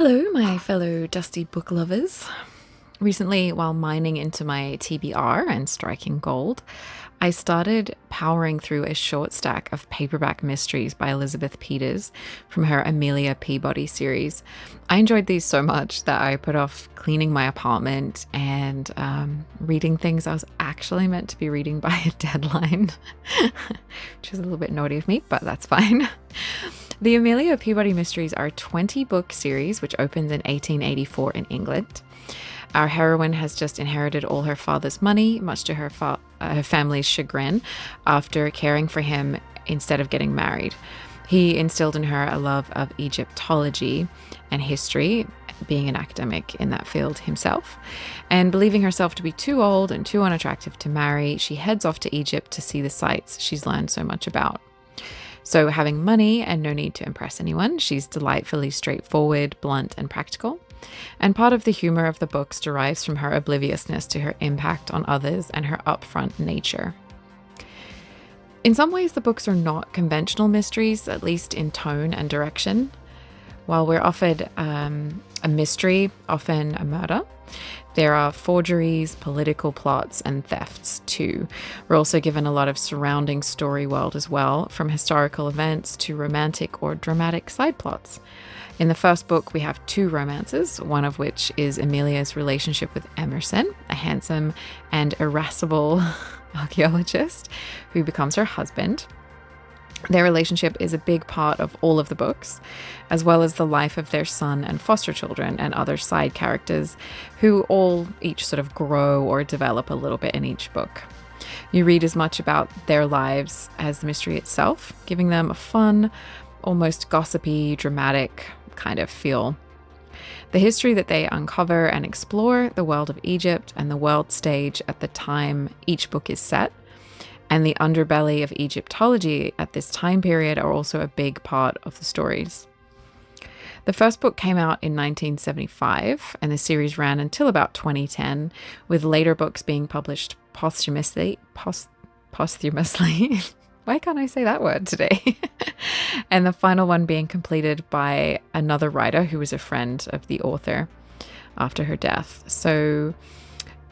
Hello, my fellow dusty book lovers. Recently, while mining into my TBR and striking gold, I started powering through a short stack of paperback mysteries by Elizabeth Peters from her Amelia Peabody series. I enjoyed these so much that I put off cleaning my apartment and reading things I was actually meant to be reading by a deadline, which is a little bit naughty of me, but that's fine. The Amelia Peabody mysteries are a 20-book series which opens in 1884 in England. Our heroine has just inherited all her father's money, much to her family's chagrin, after caring for him instead of getting married. He instilled in her a love of Egyptology and history, being an academic in that field himself. And believing herself to be too old and too unattractive to marry, she heads off to Egypt to see the sights she's learned so much about. So having money and no need to impress anyone, she's delightfully straightforward, blunt, and practical. And part of the humor of the books derives from her obliviousness to her impact on others and her upfront nature. In some ways, the books are not conventional mysteries, at least in tone and direction. While we're offered a mystery, often a murder, there are forgeries, political plots, and thefts too. We're also given a lot of surrounding story world as well, from historical events to romantic or dramatic side plots. In the first book, we have two romances, one of which is Amelia's relationship with Emerson, a handsome and irascible archaeologist who becomes her husband. Their relationship is a big part of all of the books, as well as the life of their son and foster children and other side characters who all each sort of grow or develop a little bit in each book. You read as much about their lives as the mystery itself, giving them a fun, almost gossipy, dramatic kind of feel. The history that they uncover and explore, the world of Egypt and the world stage at the time each book is set, and the underbelly of Egyptology at this time period are also a big part of the stories. The first book came out in 1975, and the series ran until about 2010, with later books being published posthumously. Why can't I say that word today? And the final one being completed by another writer who was a friend of the author after her death. So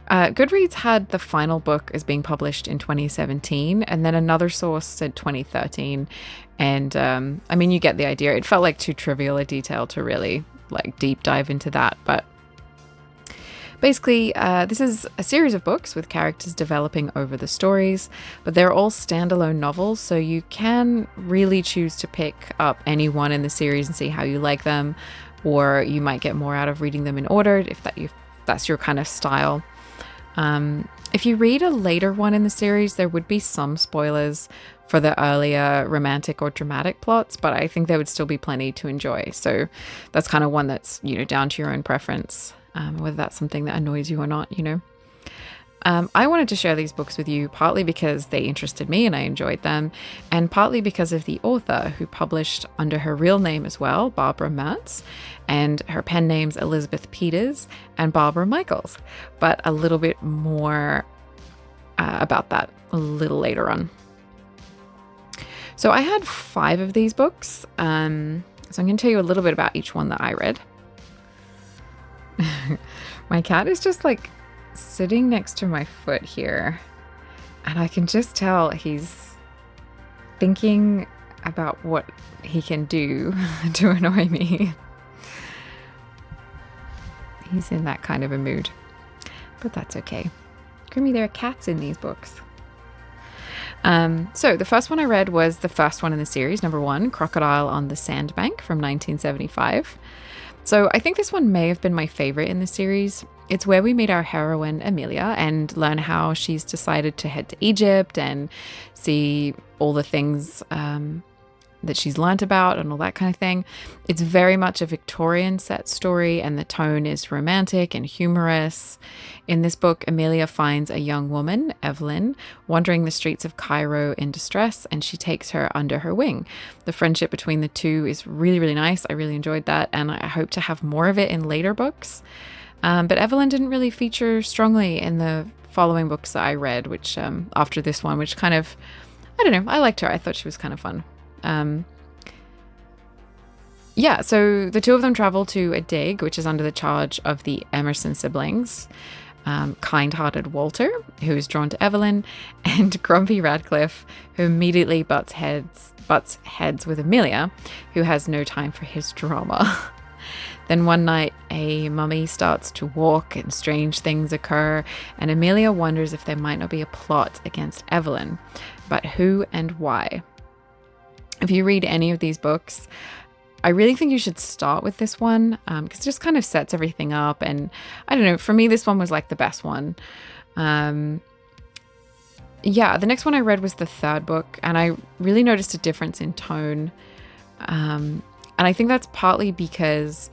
Goodreads had the final book as being published in 2017, and then another source said 2013. And I mean, you get the idea. It felt like too trivial a detail to really deep dive into that. But basically, this is a series of books with characters developing over the stories, but they're all standalone novels, so you can really choose to pick up any one in the series and see how you like them, or you might get more out of reading them in order if that's your kind of style. If you read a later one in the series, there would be some spoilers for the earlier romantic or dramatic plots, but I think there would still be plenty to enjoy. So that's kind of one that's, down to your own preference, whether that's something that annoys you or not, I wanted to share these books with you partly because they interested me and I enjoyed them, and partly because of the author who published under her real name as well, Barbara Mertz, and her pen names Elizabeth Peters and Barbara Michaels, but a little bit more about that a little later on. So I had 5 of these books, so I'm going to tell you a little bit about each one that I read. My cat is just sitting next to my foot here, and I can just tell he's thinking about what he can do to annoy me. He's in that kind of a mood, but that's okay. Grimmy, there are cats in these books. So the first one I read was the first one in the series, number 1, Crocodile on the Sandbank from 1975. So I think this one may have been my favorite in the series. It's where we meet our heroine, Amelia, and learn how she's decided to head to Egypt and see all the things that she's learnt about and all that kind of thing. It's very much a Victorian set story, and the tone is romantic and humorous. In this book, Amelia finds a young woman, Evelyn, wandering the streets of Cairo in distress, and she takes her under her wing. The friendship between the two is really, really nice. I really enjoyed that, and I hope to have more of it in later books. But Evelyn didn't really feature strongly in the following books that I read, which after this one, which kind of, I don't know, I liked her. I thought she was kind of fun. Yeah, so the two of them travel to a dig, which is under the charge of the Emerson siblings, kind-hearted Walter, who is drawn to Evelyn, and grumpy Radcliffe, who immediately butts heads with Amelia, who has no time for his drama. Then one night, a mummy starts to walk and strange things occur, and Amelia wonders if there might not be a plot against Evelyn, but who and why? If you read any of these books, I really think you should start with this one because it just kind of sets everything up. And I don't know, for me, this one was like the best one. The next one I read was the third book, and I really noticed a difference in tone. And I think that's partly because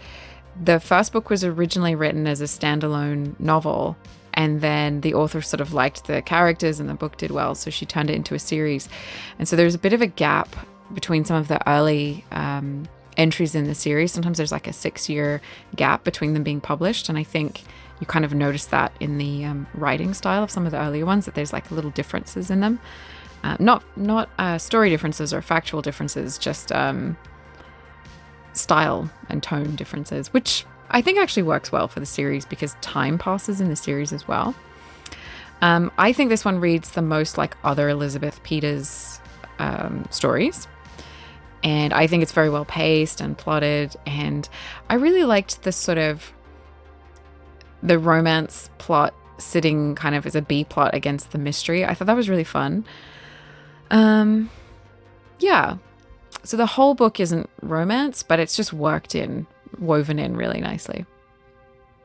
the first book was originally written as a standalone novel, and then the author sort of liked the characters and the book did well, so she turned it into a series. And so there's a bit of a gap between some of the early entries in the series. Sometimes there's like a 6-year gap between them being published, and I think you kind of notice that in the writing style of some of the earlier ones, that there's like little differences in them. Not story differences or factual differences, just style and tone differences, which I think actually works well for the series because time passes in the series as well. I think this one reads the most like other Elizabeth Peters stories. And I think it's very well paced and plotted. And I really liked the sort of the romance plot sitting kind of as a B plot against the mystery. I thought that was really fun. So the whole book isn't romance, but it's just woven in really nicely.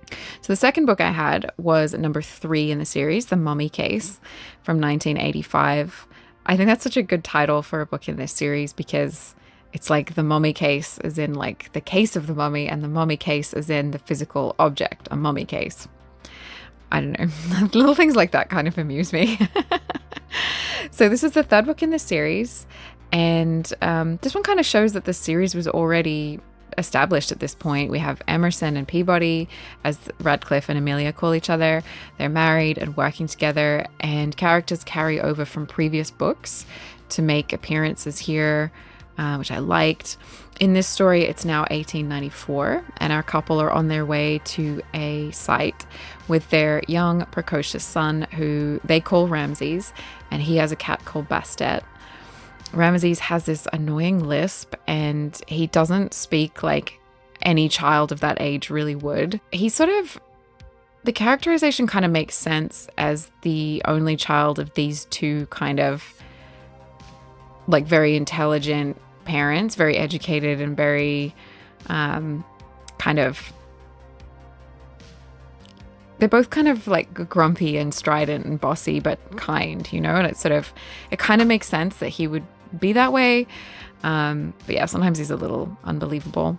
So the second book I had was number 3 in the series, The Mummy Case from 1985. I think that's such a good title for a book in this series because it's like the mummy case as in like the case of the mummy, and the mummy case as in the physical object, a mummy case. I don't know. Little things like that kind of amuse me. So this is the third book in the series. And this one kind of shows that the series was already established at this point. We have Emerson and Peabody, as Radcliffe and Amelia call each other. They're married and working together, and characters carry over from previous books to make appearances here, which I liked. In this story, it's now 1894, and our couple are on their way to a site with their young, precocious son, who they call Ramses, and he has a cat called Bastet. Ramses has this annoying lisp, and he doesn't speak like any child of that age really would. The characterization kind of makes sense as the only child of these two kind of like very intelligent parents, very educated and very they're both kind of like grumpy and strident and bossy, but kind, and it kind of makes sense that he would be that way. But yeah, sometimes he's a little unbelievable,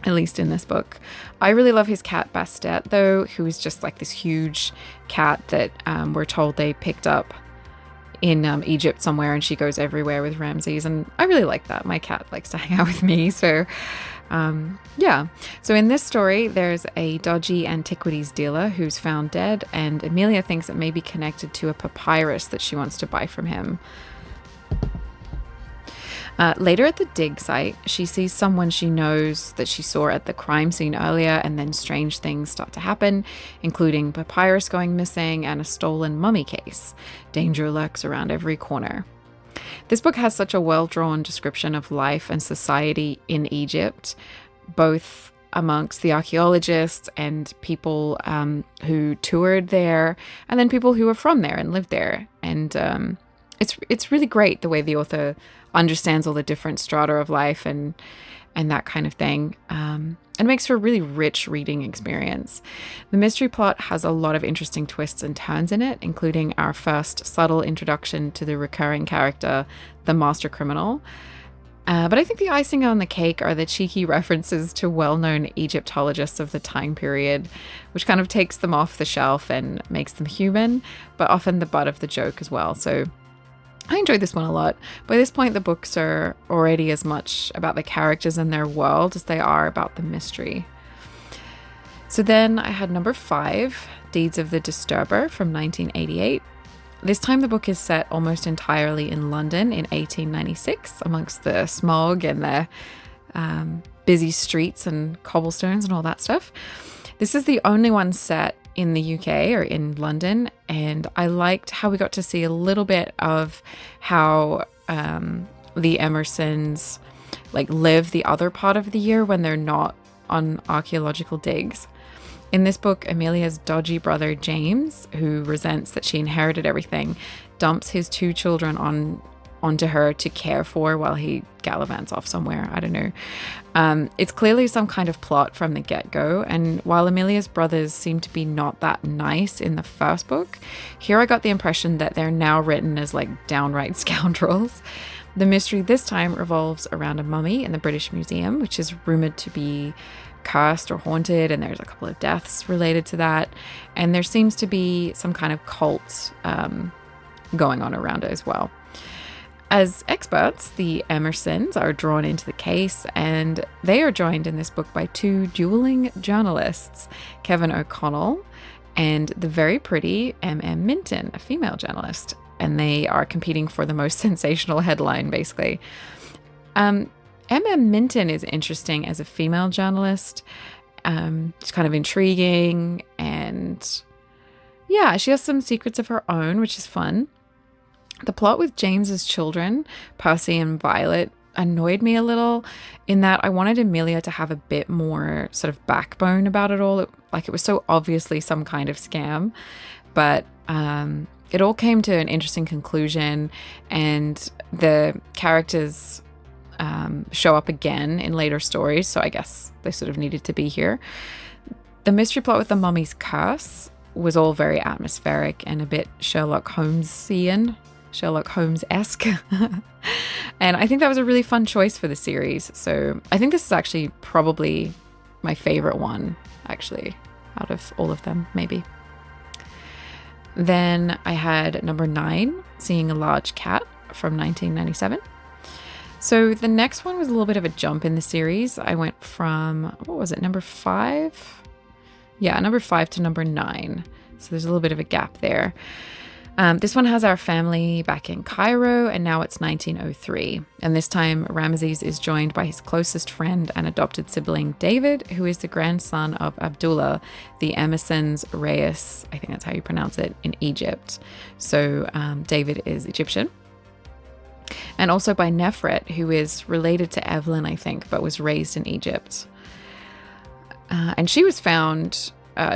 at least in this book. I really love his cat Bastet, though, who is just like this huge cat that we're told they picked up in Egypt somewhere, and she goes everywhere with Ramses, and I really like that. My cat likes to hang out with me, so So in this story, there's a dodgy antiquities dealer who's found dead, and Amelia thinks it may be connected to a papyrus that she wants to buy from him. Later at the dig site, she sees someone she knows that she saw at the crime scene earlier, and then strange things start to happen, including papyrus going missing and a stolen mummy case. Danger lurks around every corner. This book has such a well-drawn description of life and society in Egypt, both amongst the archaeologists and people who toured there, and then people who were from there and lived there. And it's really great the way the author understands all the different strata of life and that kind of thing. It makes for a really rich reading experience. The mystery plot has a lot of interesting twists and turns in it, including our first subtle introduction to the recurring character, the master criminal. But I think the icing on the cake are the cheeky references to well-known Egyptologists of the time period, which kind of takes them off the shelf and makes them human, but often the butt of the joke as well. So I enjoyed this one a lot. By this point, the books are already as much about the characters and their world as they are about the mystery. So then I had number 5, Deeds of the Disturber from 1988. This time the book is set almost entirely in London in 1896, amongst the smog and the busy streets and cobblestones and all that stuff. This is the only one set in the UK or in London, and I liked how we got to see a little bit of how the Emersons like live the other part of the year when they're not on archaeological digs. In this book, Amelia's dodgy brother James, who resents that she inherited everything, dumps his 2 children onto her to care for while he gallivants off somewhere. I don't know. It's clearly some kind of plot from the get-go, and while Amelia's brothers seem to be not that nice in the first book, here I got the impression that they're now written as like downright scoundrels. The mystery this time revolves around a mummy in the British Museum, which is rumored to be cursed or haunted, and there's a couple of deaths related to that, and there seems to be some kind of cult going on around it as well. As experts, the Emersons are drawn into the case, and they are joined in this book by 2 dueling journalists, Kevin O'Connell and the very pretty M.M. Minton, a female journalist, and they are competing for the most sensational headline, basically. M.M. Minton is interesting as a female journalist. She's kind of intriguing, and yeah, she has some secrets of her own, which is fun. The plot with James's children, Percy and Violet, annoyed me a little in that I wanted Amelia to have a bit more sort of backbone about it all. It was so obviously some kind of scam, but it all came to an interesting conclusion, and the characters show up again in later stories, so I guess they sort of needed to be here. The mystery plot with the mummy's curse was all very atmospheric and a bit Sherlock Holmes-esque. And I think that was a really fun choice for the series. So I think this is actually probably my favorite one, actually, out of all of them, maybe. Then I had number 9, Seeing a Large Cat from 1997. So the next one was a little bit of a jump in the series. I went from, number 5? Yeah, number 5 to number 9. So there's a little bit of a gap there. This one has our family back in Cairo, and now it's 1903. And this time, Ramesses is joined by his closest friend and adopted sibling, David, who is the grandson of Abdullah, the Emersons Reis, I think that's how you pronounce it, in Egypt. So David is Egyptian. And also by Nefret, who is related to Evelyn, I think, but was raised in Egypt. And she was found...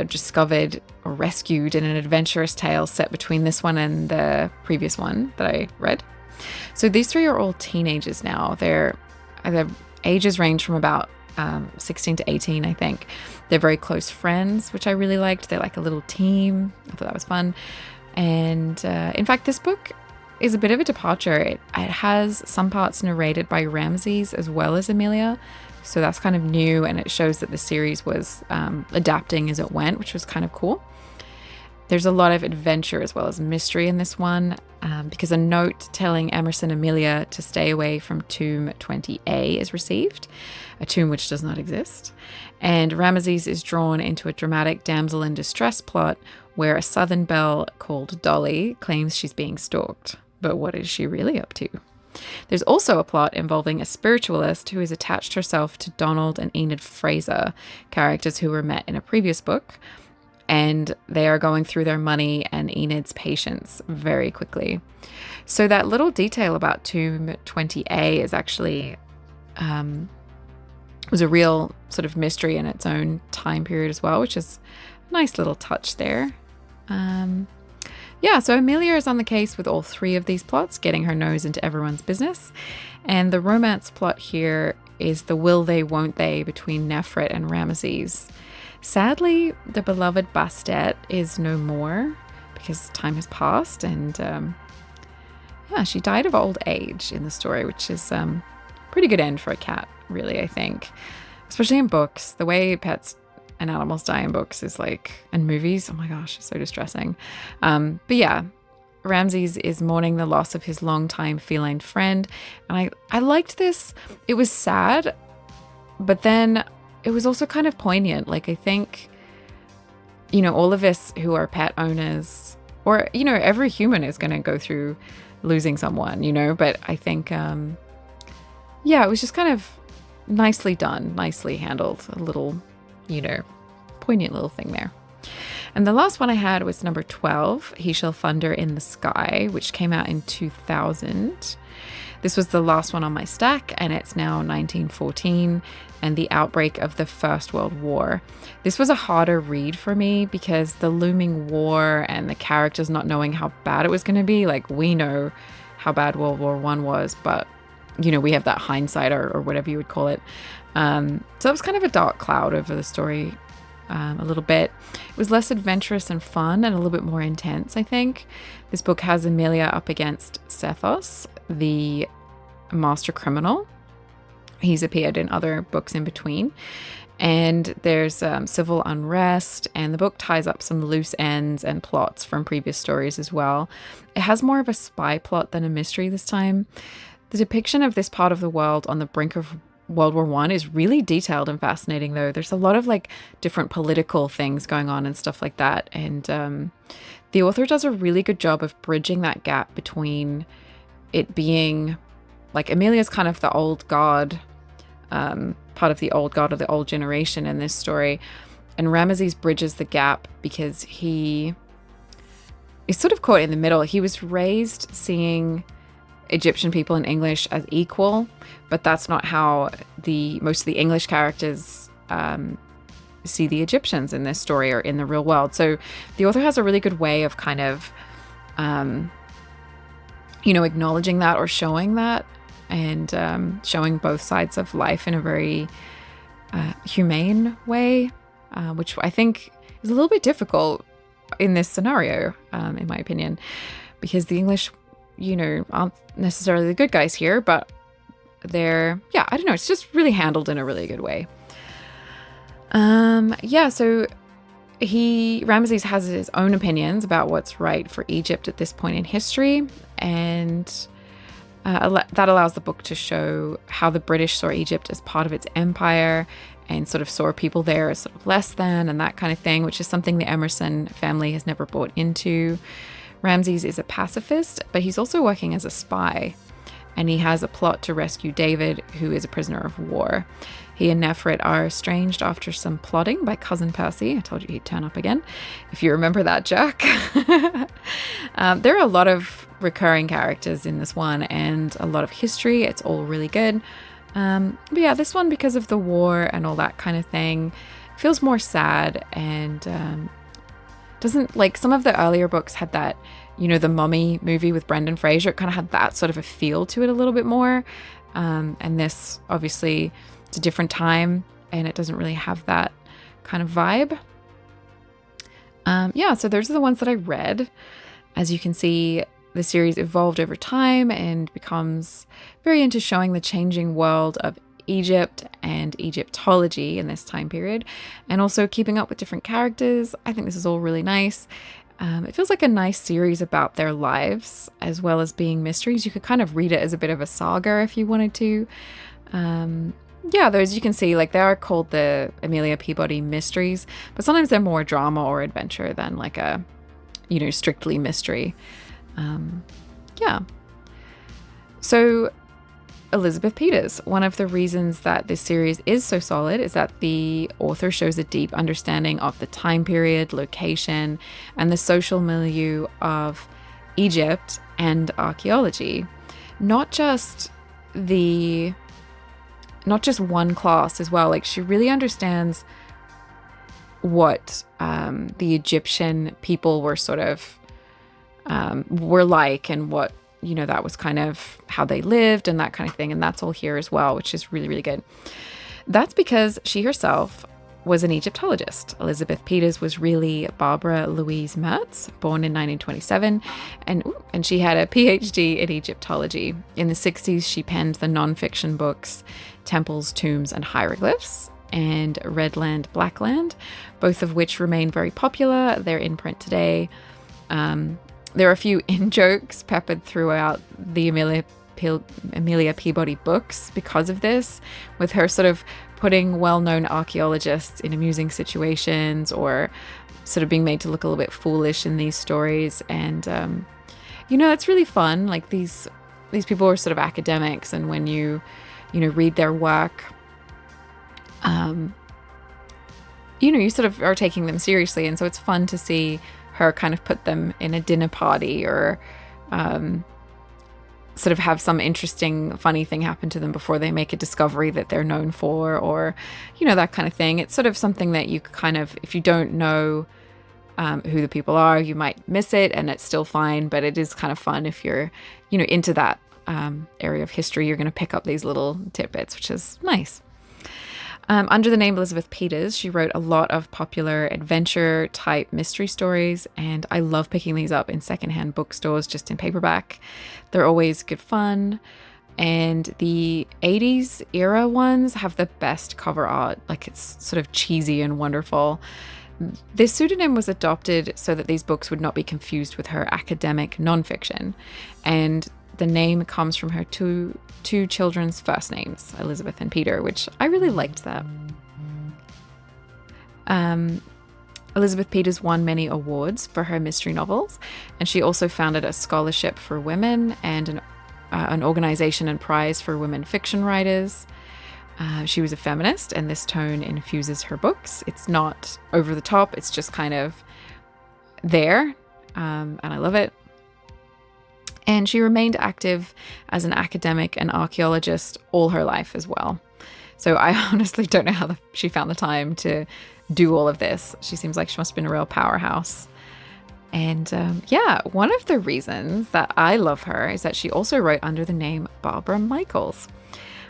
discovered or rescued in an adventurous tale set between this one and the previous one that I read. So these 3 are all teenagers now. Their ages range from about 16 to 18, I think. They're very close friends, which I really liked. They're like a little team. I thought that was fun. And in fact, this book is a bit of a departure. It has some parts narrated by Ramesses as well as Amelia. So that's kind of new, and it shows that the series was adapting as it went, which was kind of cool. There's a lot of adventure as well as mystery in this one, because a note telling Emerson Amelia to stay away from tomb 20A is received, a tomb which does not exist. And Ramesses is drawn into a dramatic damsel in distress plot where a southern belle called Dolly claims she's being stalked. But what is she really up to? There's also a plot involving a spiritualist who has attached herself to Donald and Enid Fraser, characters who were met in a previous book, and they are going through their money and Enid's patience very quickly. So that little detail about Tomb 20A is actually was a real sort of mystery in its own time period as well, which is a nice little touch there. So Amelia is on the case with all 3 of these plots, getting her nose into everyone's business. And the romance plot here is the will they, won't they between Nefret and Ramesses. Sadly, the beloved Bastet is no more because time has passed, and she died of old age in the story, which is pretty good end for a cat, really, I think. Especially in books. The way pets and animals die in books is and movies, oh my gosh, it's so distressing. But yeah, Ramesses is mourning the loss of his longtime feline friend, and I liked this. It was sad, but then it was also kind of poignant. I think, all of us who are pet owners, or, every human is going to go through losing someone, but I think, it was just kind of nicely done, nicely handled. A little, poignant little thing there. And the last one I had was number 12, He Shall Thunder in the Sky, which came out in 2000. This was the last one on my stack, and it's now 1914 and the outbreak of the First World War. This was a harder read for me because the looming war and the characters not knowing how bad it was going to be. Like, we know how bad World War I was, but, we have that hindsight or whatever you would call it. So it was kind of a dark cloud over the story. A little bit. It was less adventurous and fun and a little bit more intense, I think. This book has Amelia up against Sethos, the master criminal. He's appeared in other books in between. And there's civil unrest, and the book ties up some loose ends and plots from previous stories as well. It has more of a spy plot than a mystery this time. The depiction of this part of the world on the brink of World War I is really detailed and fascinating, though. There's a lot of different political things going on and stuff like that. And the author does a really good job of bridging that gap between it being Amelia's kind of the old guard, part of the old guard of the old generation in this story. And Ramesses bridges the gap because he is sort of caught in the middle. He was raised seeing Egyptian people and English as equal, but that's not how most of the English characters see the Egyptians in this story or in the real world. So the author has a really good way of kind of, acknowledging that or showing that, and showing both sides of life in a very humane way, which I think is a little bit difficult in this scenario, in my opinion, because the English aren't necessarily the good guys here, but I don't know, it's just really handled in a really good way. So Ramesses has his own opinions about what's right for Egypt at this point in history, and that allows the book to show how the British saw Egypt as part of its empire and sort of saw people there as sort of less than and that kind of thing, which is something the Emerson family has never bought into. Ramesses is a pacifist, but he's also working as a spy, and he has a plot to rescue David, who is a prisoner of war. He and Nefret are estranged after some plotting by Cousin Percy. I told you he'd turn up again, if you remember that, Jack. There are a lot of recurring characters in this one and a lot of history. It's all really good. But yeah, this one, because of the war and all that kind of thing, feels more sad and doesn't, like some of the earlier books had that, the Mummy movie with Brendan Fraser. It kind of had that sort of a feel to it a little bit more. And this, obviously, it's a different time and it doesn't really have that kind of vibe. So those are the ones that I read. As you can see, the series evolved over time and becomes very into showing the changing world of Egypt and Egyptology in this time period, and also keeping up with different characters. I think this is all really nice. It feels like a nice series about their lives as well as being mysteries. You could kind of read it as a bit of a saga if you wanted to. Those you can see, they are called the Amelia Peabody mysteries, but sometimes they're more drama or adventure than a strictly mystery. So Elizabeth Peters. One of the reasons that this series is so solid is that the author shows a deep understanding of the time period, location, and the social milieu of Egypt and archaeology. Not just one class as well. She really understands what the Egyptian people were sort of were like, and what that was kind of how they lived and that kind of thing. And that's all here as well, which is really, really good. That's because she herself was an Egyptologist. Elizabeth Peters was really Barbara Louise Mertz, born in 1927, and she had a PhD in Egyptology. In the 60s, she penned the non-fiction books Temples, Tombs, and Hieroglyphs, and Red Land, Black Land, both of which remain very popular. They're in print today. There are a few in-jokes peppered throughout the Amelia Peabody books because of this, with her sort of putting well-known archaeologists in amusing situations or sort of being made to look a little bit foolish in these stories. And, it's really fun. These people are sort of academics, and when you read their work, you sort of are taking them seriously. And so it's fun to see her kind of put them in a dinner party, or sort of have some interesting, funny thing happen to them before they make a discovery that they're known for, or, that kind of thing. It's sort of something that you kind of, if you don't know who the people are, you might miss it, and it's still fine, but it is kind of fun if you're, into that area of history. You're going to pick up these little tidbits, which is nice. Under the name Elizabeth Peters, she wrote a lot of popular adventure type mystery stories, and I love picking these up in secondhand bookstores just in paperback. They're always good fun, and the 80s era ones have the best cover art. Like, it's sort of cheesy and wonderful. This pseudonym was adopted so that these books would not be confused with her academic nonfiction, and the name comes from her two children's first names, Elizabeth and Peter, which I really liked that. Elizabeth Peters won many awards for her mystery novels, and she also founded a scholarship for women and an organization and prize for women fiction writers. She was a feminist, and this tone infuses her books. It's not over the top, it's just kind of there, and I love it. And she remained active as an academic and archaeologist all her life as well. So I honestly don't know how she found the time to do all of this. She seems like she must have been a real powerhouse. And one of the reasons that I love her is that she also wrote under the name Barbara Michaels.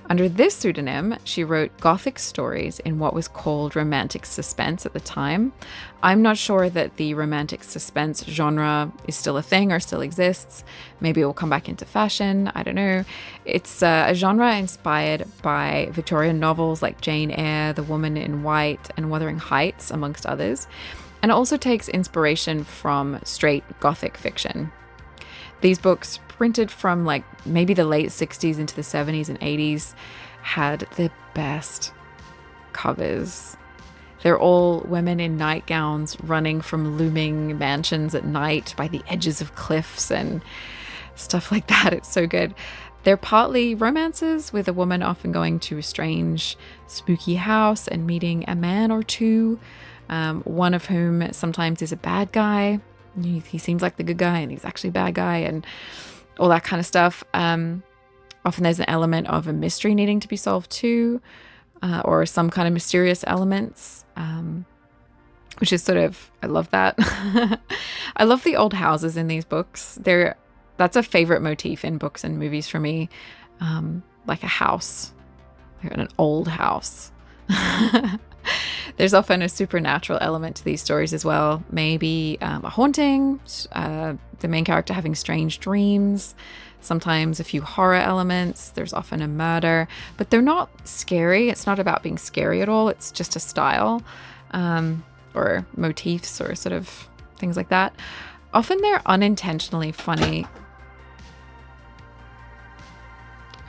Under this pseudonym, she wrote Gothic stories in what was called romantic suspense at the time. I'm not sure that the romantic suspense genre is still a thing or still exists. Maybe it will come back into fashion. I don't know. It's a genre inspired by Victorian novels like Jane Eyre, The Woman in White, and Wuthering Heights, amongst others. And it also takes inspiration from straight Gothic fiction. These books, printed from like maybe the late 60s into the 70s and 80s, had the best covers. They're all women in nightgowns running from looming mansions at night by the edges of cliffs and stuff like that. It's so good. They're partly romances, with a woman often going to a strange, spooky house and meeting a man or two, one of whom sometimes is a bad guy. He seems like the good guy and he's actually a bad guy, and all that kind of stuff. Often there's an element of a mystery needing to be solved too, or some kind of mysterious elements, which is sort of, I love that. I love the old houses in these books. That's a favorite motif in books and movies for me, like a house, an old house. There's often a supernatural element to these stories as well. Maybe a haunting, the main character having strange dreams, sometimes a few horror elements. There's often a murder, but they're not scary. It's not about being scary at all. It's just a style, or motifs, or sort of things like that. Often they're unintentionally funny.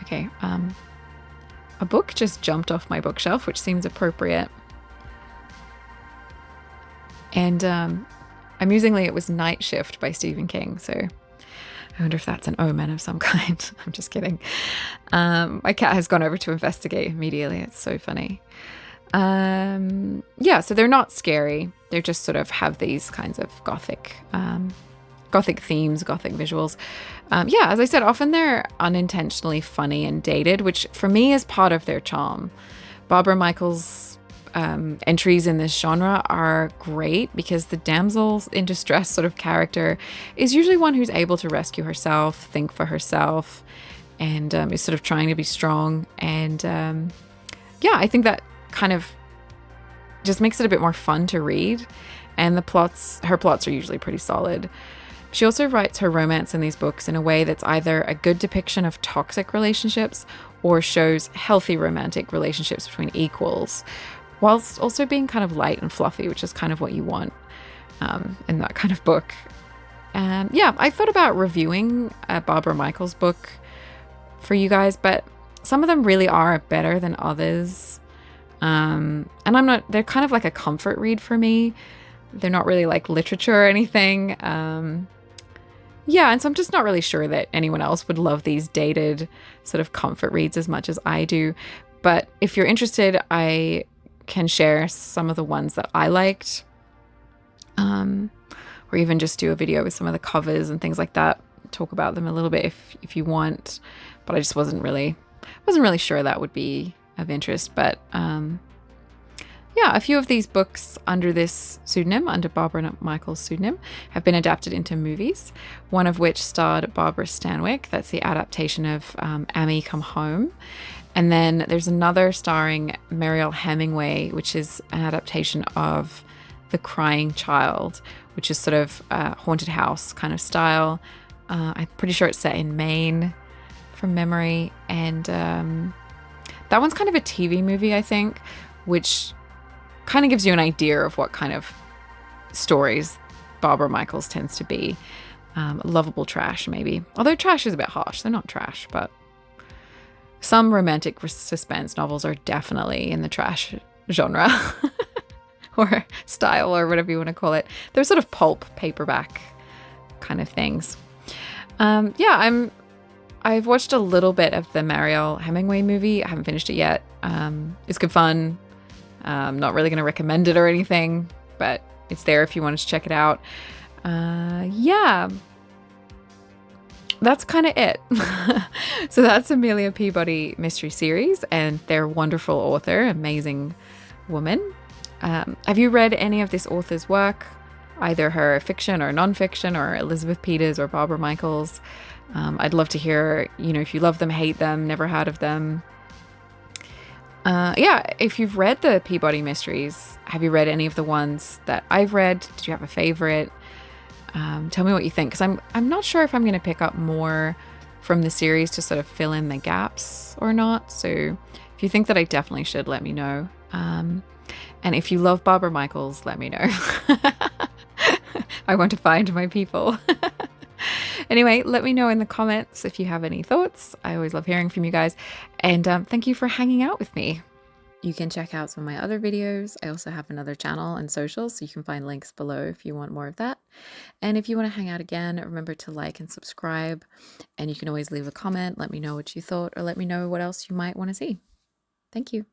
Okay, a book just jumped off my bookshelf, which seems appropriate. And amusingly, it was Night Shift by Stephen King. So I wonder if that's an omen of some kind. I'm just kidding. My cat has gone over to investigate immediately. It's so funny. So they're not scary. They just sort of have these kinds of gothic themes, gothic visuals. As I said, often they're unintentionally funny and dated, which for me is part of their charm. Barbara Michaels' entries in this genre are great because the damsel in distress sort of character is usually one who's able to rescue herself, think for herself, and is sort of trying to be strong. And I think that kind of just makes it a bit more fun to read. And her plots are usually pretty solid. She also writes her romance in these books in a way that's either a good depiction of toxic relationships or shows healthy romantic relationships between equals, whilst also being kind of light and fluffy, which is kind of what you want in that kind of book. I thought about reviewing a Barbara Michaels book for you guys, but some of them really are better than others. And they're kind of like a comfort read for me. They're not really like literature or anything. And so I'm just not really sure that anyone else would love these dated sort of comfort reads as much as I do. But if you're interested, I can share some of the ones that I liked, or even just do a video with some of the covers and things like that. Talk about them a little bit if you want, but I just wasn't really sure that would be of interest. But yeah, a few of these books under this pseudonym, under Barbara Michael's pseudonym, have been adapted into movies, one of which starred Barbara Stanwyck. That's the adaptation of Amy Come Home. And then there's another starring Mariel Hemingway, which is an adaptation of The Crying Child, which is sort of haunted house kind of style. I'm pretty sure it's set in Maine from memory. And that one's kind of a TV movie, I think, which kind of gives you an idea of what kind of stories Barbara Michaels tends to be. Lovable trash, maybe. Although trash is a bit harsh. They're not trash, but some romantic suspense novels are definitely in the trash genre or style, or whatever you want to call it. They're sort of pulp paperback kind of things. Yeah, I've watched a little bit of the Mariel Hemingway movie. I haven't finished it yet. It's good fun. I'm not really going to recommend it or anything, but it's there if you wanted to check it out. Yeah, that's kind of it. So that's Amelia Peabody mystery series and their wonderful author, amazing woman. Have you read any of this author's work? Either her fiction or nonfiction, or Elizabeth Peters or Barbara Michaels? I'd love to hear, if you love them, hate them, never heard of them. Yeah, if you've read the Peabody mysteries, have you read any of the ones that I've read? Did you have a favorite? Tell me what you think, because I'm not sure if I'm going to pick up more from the series to sort of fill in the gaps or not. So if you think that I definitely should, let me know. And if you love Barbara Michaels, let me know. I want to find my people. Anyway, let me know in the comments if you have any thoughts. I always love hearing from you guys. And thank you for hanging out with me. You can check out some of my other videos. I also have another channel and socials, so you can find links below if you want more of that. And if you want to hang out again, remember to like and subscribe. And you can always leave a comment. Let me know what you thought, or let me know what else you might want to see. Thank you.